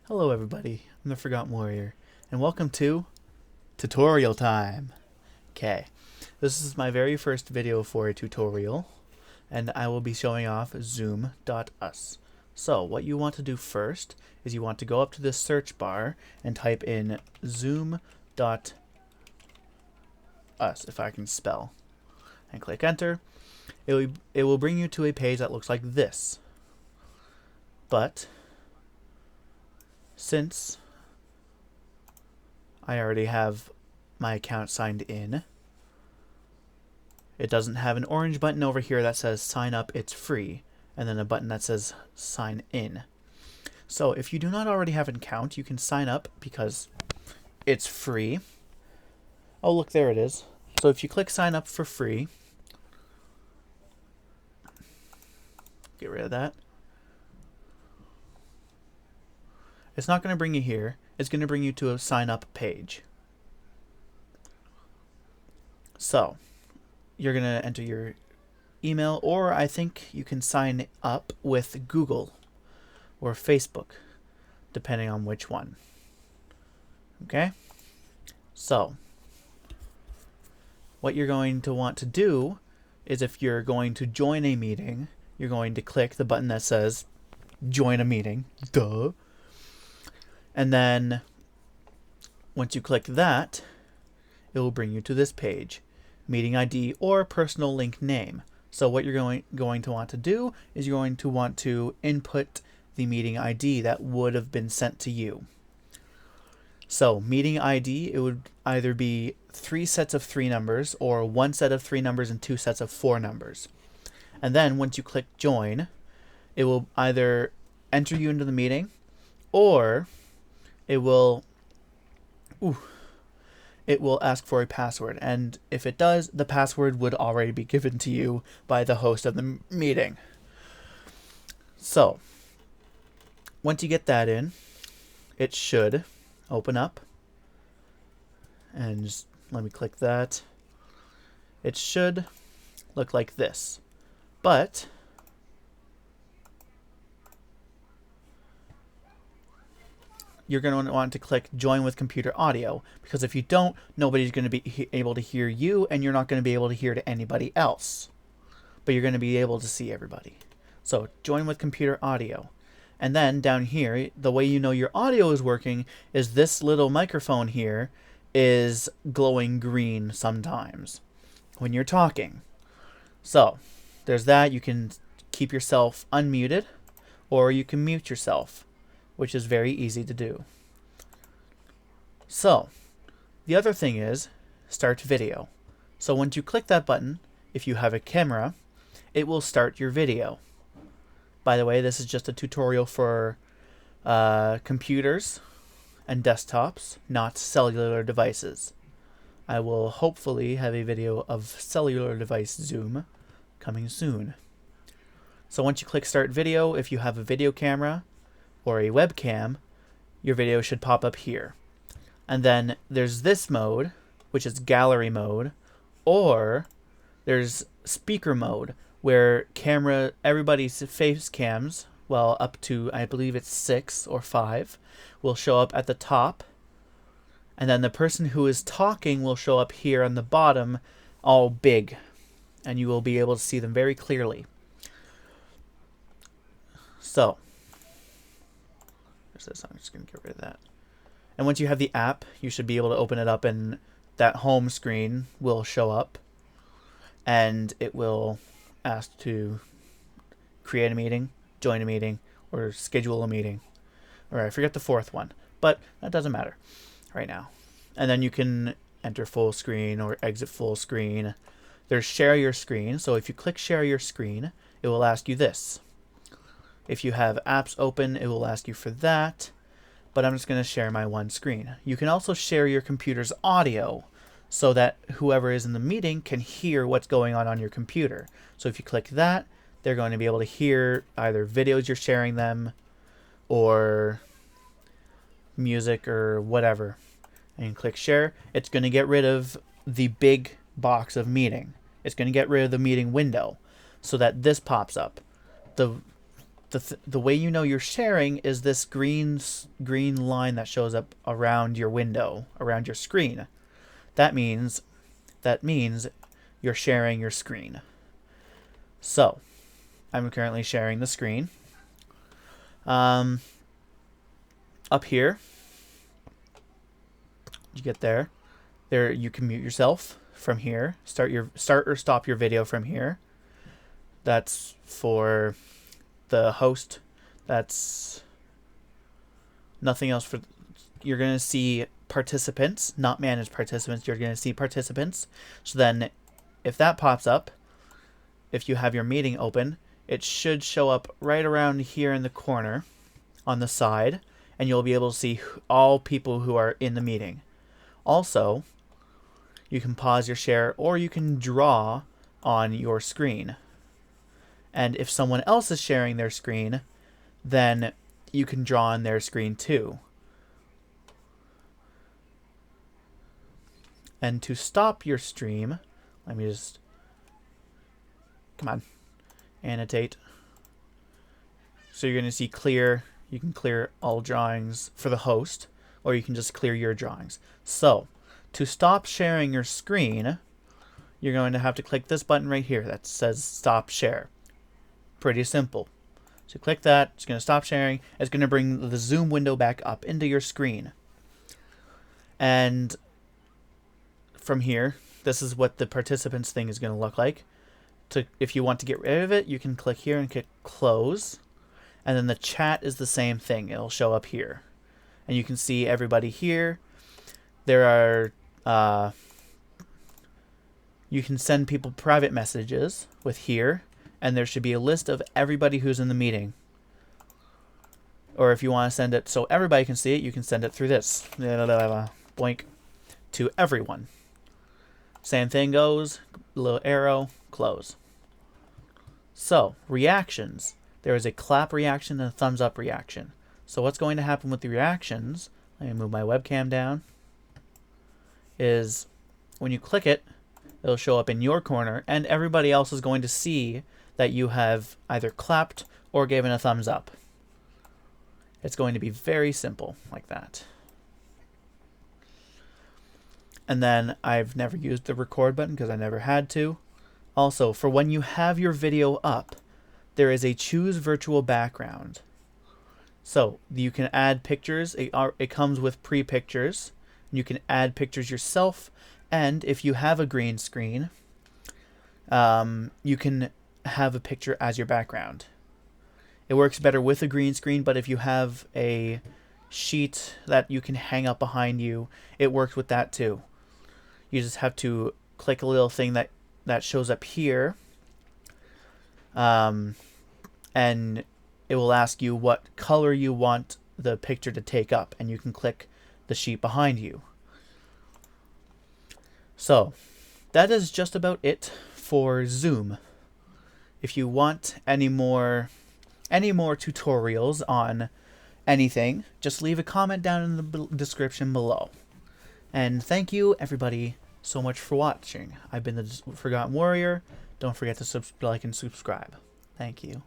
Hello everybody, I'm the Forgotten Warrior, and welcome to tutorial time. Okay, this is my very first video for a tutorial, and I will be showing off zoom.us. So what you want to do first is you want to go up to this search bar and type in zoom.us, if I can spell, and click enter. It will bring you to a page that looks like this, but since I already have my account signed in, it doesn't have an orange button over here that says sign up, it's free, and then a button that says sign in. So if you do not already have an account, you can sign up because it's free. Oh, look, there it is. So if you click sign up for free, get rid of that. It's not going to bring you here. It's going to bring you to a sign up page. So you're going to enter your email, or I think you can sign up with Google or Facebook, depending on which one. Okay? So what you're going to want to do is, if you're going to join a meeting, you're going to click the button that says join a meeting. Duh. And then once you click that, it will bring you to this page, meeting ID or personal link name. So what you're going to want to do is you're going to want to input the meeting ID that would have been sent to you. So meeting ID, it would either be 3 sets of 3 numbers or 1 set of 3 numbers and 2 sets of 4 numbers. And then once you click join, it will either enter you into the meeting, or it will ask for a password, and if it does, the password would already be given to you by the host of the meeting. So once you get that in, it should open up, and just let me click that. It should look like this, but you're going to want to click join with computer audio, because if you don't, nobody's going to be able to hear you, and you're not going to be able to hear to anybody else, but you're going to be able to see everybody. So join with computer audio, and then down here, the way you know your audio is working is this little microphone here is glowing green sometimes when you're talking. So there's that. You can keep yourself unmuted, or you can mute yourself, which is very easy to do. So the other thing is start video. So once you click that button, if you have a camera, it will start your video. By the way, this is just a tutorial for computers and desktops, not cellular devices. I will hopefully have a video of cellular device Zoom coming soon. So once you click start video, if you have a video camera or a webcam, your video should pop up here. And then there's this mode, which is gallery mode, or there's speaker mode, where everybody's face cams, well, up to, I believe it's 6 or 5, will show up at the top, and then the person who is talking will show up here on the bottom, all big, and you will be able to see them very clearly. So there's this. I'm just going to get rid of that. And once you have the app, you should be able to open it up, and that home screen will show up, and it will ask to create a meeting, join a meeting, or schedule a meeting. Or I forget the 4th one, but that doesn't matter right now. And then you can enter full screen or exit full screen. There's share your screen. So if you click share your screen, it will ask you this. If you have apps open, it will ask you for that, but I'm just going to share my one screen. You can also share your computer's audio so that whoever is in the meeting can hear what's going on your computer. So if you click that, they're going to be able to hear either videos you're sharing them or music or whatever. And you click share. It's going to get rid of the big box of meeting. It's going to get rid of the meeting window so that this pops up. The the way you know you're sharing is this green line that shows up around your window, around your screen. That means you're sharing your screen. So I'm currently sharing the screen. Up here, you get there you can mute yourself from here. Start or stop your video from here. That's for the host. That's nothing else. For you're going to see participants, not managed participants. You're going to see participants. So then if that pops up, if you have your meeting open, it should show up right around here in the corner on the side, and you'll be able to see all people who are in the meeting. Also, you can pause your share, or you can draw on your screen. And if someone else is sharing their screen, then you can draw on their screen too. And to stop your stream, let me just, come on, annotate. So you're going to see clear. You can clear all drawings for the host, or you can just clear your drawings. So to stop sharing your screen, you're going to have to click this button right here that says stop share. Pretty simple. So click that, it's going to stop sharing. It's going to bring the Zoom window back up into your screen. And from here, this is what the participants thing is going to look like. If you want to get rid of it, you can click here and click close. And then the chat is the same thing. It'll show up here. And you can see everybody here. There are, you can send people private messages with here. And there should be a list of everybody who's in the meeting. Or if you want to send it so everybody can see it, you can send it through this. Boink. To everyone. Same thing goes. Little arrow. Close. So, reactions. There is a clap reaction and a thumbs up reaction. So what's going to happen with the reactions, let me move my webcam down, is when you click it, it'll show up in your corner, and everybody else is going to see that you have either clapped or given a thumbs up. It's going to be very simple like that. And then I've never used the record button because I never had to. Also, for when you have your video up, there is a choose virtual background. So you can add pictures. It comes with pre-pictures. You can add pictures yourself, and if you have a green screen, you can have a picture as your background. It works better with a green screen, but if you have a sheet that you can hang up behind you, it works with that too. You just have to click a little thing that shows up here, and it will ask you what color you want the picture to take up, and you can click the sheet behind you. So that is just about it for Zoom. If you want any more tutorials on anything, just leave a comment down in the description below. And thank you everybody so much for watching. I've been the Forgotten Warrior. Don't forget to like and subscribe. Thank you.